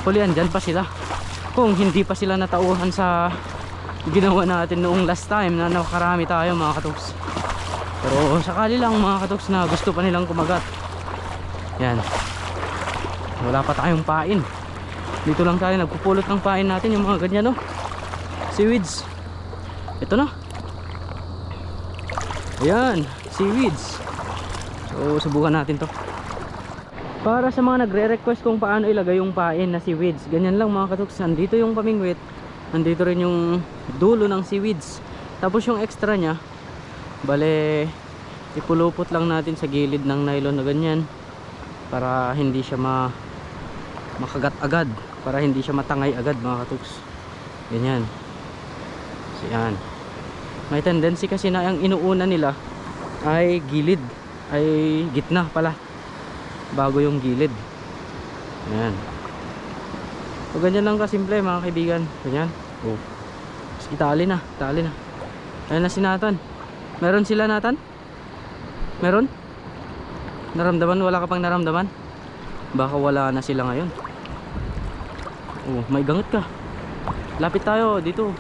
huli andyan pa sila. Kung hindi pa sila natauhan sa ginawa natin noong last time na nakarami tayo mga katuks. Pero sakali lang mga katuks na gusto pa nilang kumagat. Yan, wala pa tayong pain. Dito lang tayo nagpupulot ng pain natin, yung mga ganyan, no? Seaweeds. Ito na. Ayan, seaweeds. So subukan natin to. Para sa mga nagre-request kung paano ilagay yung pain na seaweeds, ganyan lang mga katuks. Nandito yung pamingwit, nandito rin yung dulo ng seaweeds. Tapos yung extra nya, bale ipulupot lang natin sa gilid ng nylon na ganyan, para hindi siya makagat agad, para hindi siya matangay agad mga katuks. Ganyan. So yan, may tendency kasi na ang inuuna nila ay gilid, ay gitna pala bago yung gilid. Ayan. So ganyan lang kasimple mga kaibigan. Ganyan. Oh. Itali na. Ayan na si Nathan. Meron sila, Nathan? Meron? Naramdaman? Wala ka pang naramdaman? Baka wala na sila ngayon. Oh, may gangat ka. Lapit tayo dito.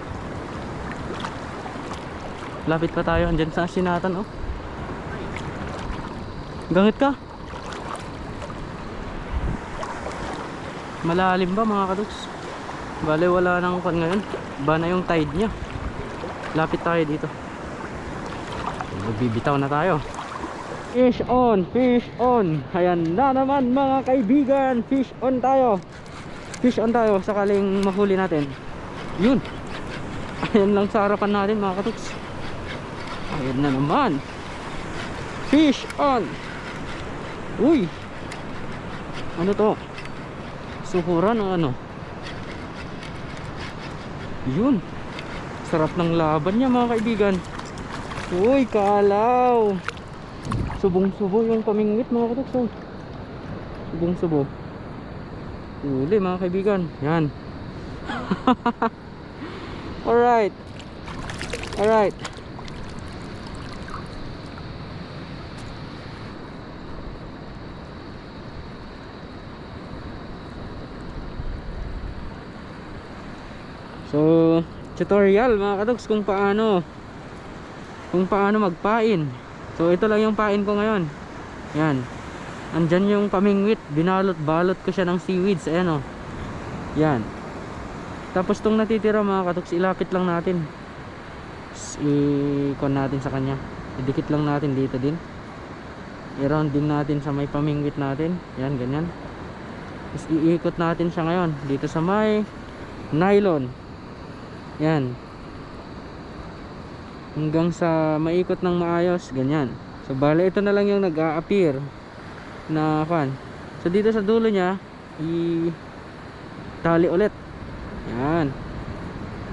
Lapit pa tayo. Andyan sa si Nathan, oh. Gangat ka. Malalim ba mga kaduks? Bale wala nang kan ngayon. Ba na yung tide nya. Lapit tayo dito. Magbibitaw na tayo. Fish on, fish on. Ayan na naman mga kaibigan. Fish on tayo. Fish on tayo sakaling mahuli natin. Yun. Ayan lang sa harapan natin mga kaduks. Ayan na naman. Fish on. Uy. Ano to? Suhuran o ano? Yun. Sarap ng laban niya mga kaibigan. Uy, kalaw. Subong-subo yung pamingwit mga katukso. Subong-subo. Uli mga kaibigan. Yan. Alright. Alright. So, tutorial mga katoks kung paano magpain. So, ito lang yung pain ko ngayon. Yan. Andyan yung pamingwit. Binalot-balot ko siya ng seaweeds. Ayan o. Yan. Tapos tong natitira mga katoks, ilapit lang natin. I-con natin sa kanya. Idikit lang natin dito din. I-round din natin sa may pamingwit natin. Yan, ganyan. Tapos iikot natin siya ngayon dito sa may nylon. Yan. Hanggang sa maikot ng maayos, ganyan. So bale ito na lang yung nag-a-appear na fan. So dito sa dulo niya, i-tali ulit. Yan.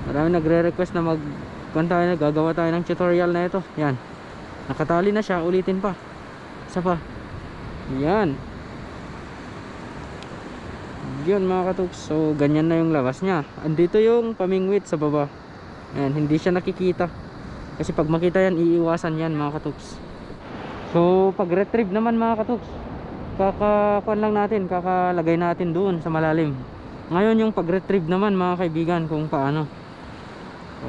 Marami nagre-request na gagawa tayo ng tutorial na ito. Yan. Nakatali na siya, ulitin pa. Isa pa. Yan. Yun mga katuks. So ganyan na yung labas nya. Andito yung pamingwit sa baba. Ayan, hindi siya nakikita. Kasi pag makita yan, iiwasan yan mga katuks. So pag retrieve naman mga katuks, kakakuan lang natin, kakalagay natin doon sa malalim. Ngayon yung pag retrieve naman mga kaibigan, kung paano. So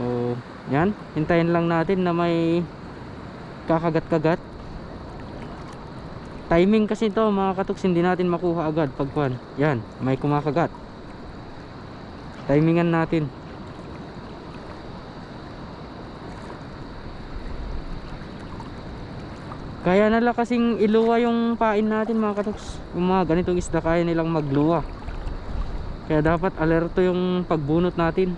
yan, hintayin lang natin na may kakagat-kagat. Timing kasi ito mga katuks, hindi natin makuha agad pagkuhan. Yan, may kumakagat. Timingan natin. Kaya nala kasing iluwa yung pain natin mga katuks. Yung mga ganitong isda kaya nilang magluwa. Kaya dapat alerto yung pagbunot natin.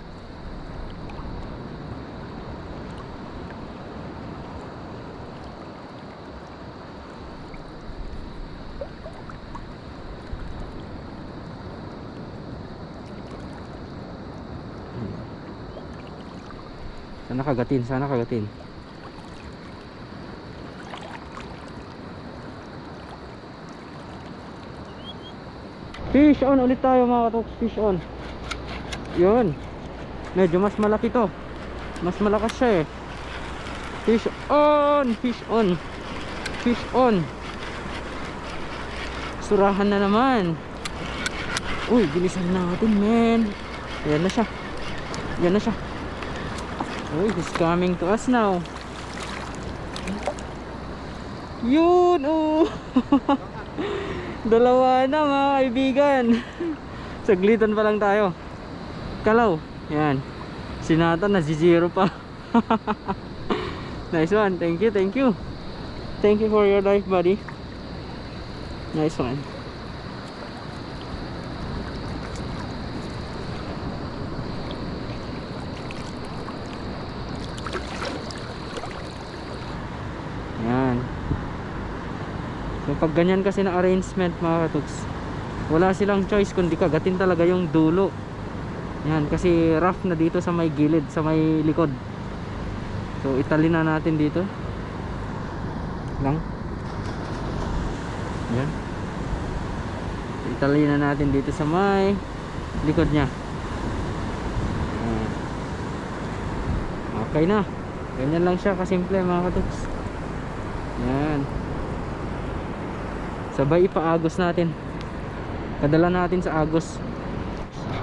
Sana kagatin. Fish on ulit tayo mga katoks. Fish on. Yun. Medyo mas malaki to. Mas malakas siya eh. Fish on. Fish on. Fish on. Surahan na naman. Uy, bilisan natin, men. Ayan na siya. Ayan na siya. Uy, he's coming to us now. Yun, oh. Dalawa na mga kaibigan. Saglitan pa lang tayo. Kalaw. Yan. Si Nathan na zero pa. Nice one. Thank you, thank you. Thank you for your life, buddy. Nice one. Yan. So pag ganyan kasi na arrangement mga katuks, wala silang choice kundi kagatin talaga yung dulo. Yan, kasi rough na dito sa may gilid, sa may likod. So italin na natin dito lang. Yan, italin na natin dito sa may likod nya. Okay na, ganyan lang siya kasimple mga katuks. Yan, sabay ipaagos natin, kadala natin sa agos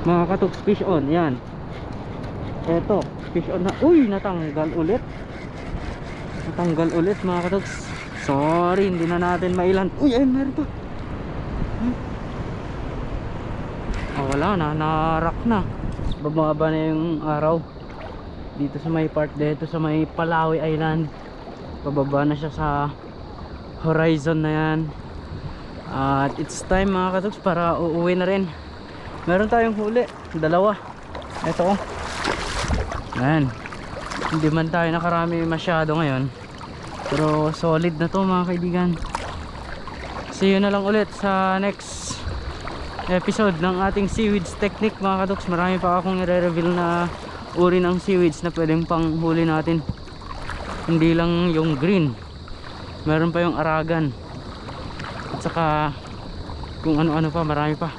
mga katuks. Fish on, yan. Eto, fish on na. Uy, natanggal ulit. Natanggal ulit mga katuks. Sorry, hindi na natin mailan. Uy, ay meron pa. Wala na, narak na. Bumaba na yung araw dito sa may part dito sa may Palawi Island. Pababa na siya sa horizon na yan. At it's time mga katuks para uuwi na rin. Meron tayong huli, dalawa. Ito, yan. Hindi man tayo nakarami masyado ngayon, pero solid na to mga kaibigan. See you na lang ulit sa next episode ng ating seaweeds technique mga katuks. Marami pa akong i-reveal na uri ng seaweeds na pwedeng pang huli natin. Hindi lang yung green, meron pa yung aragan, at saka kung ano-ano pa, marami pa.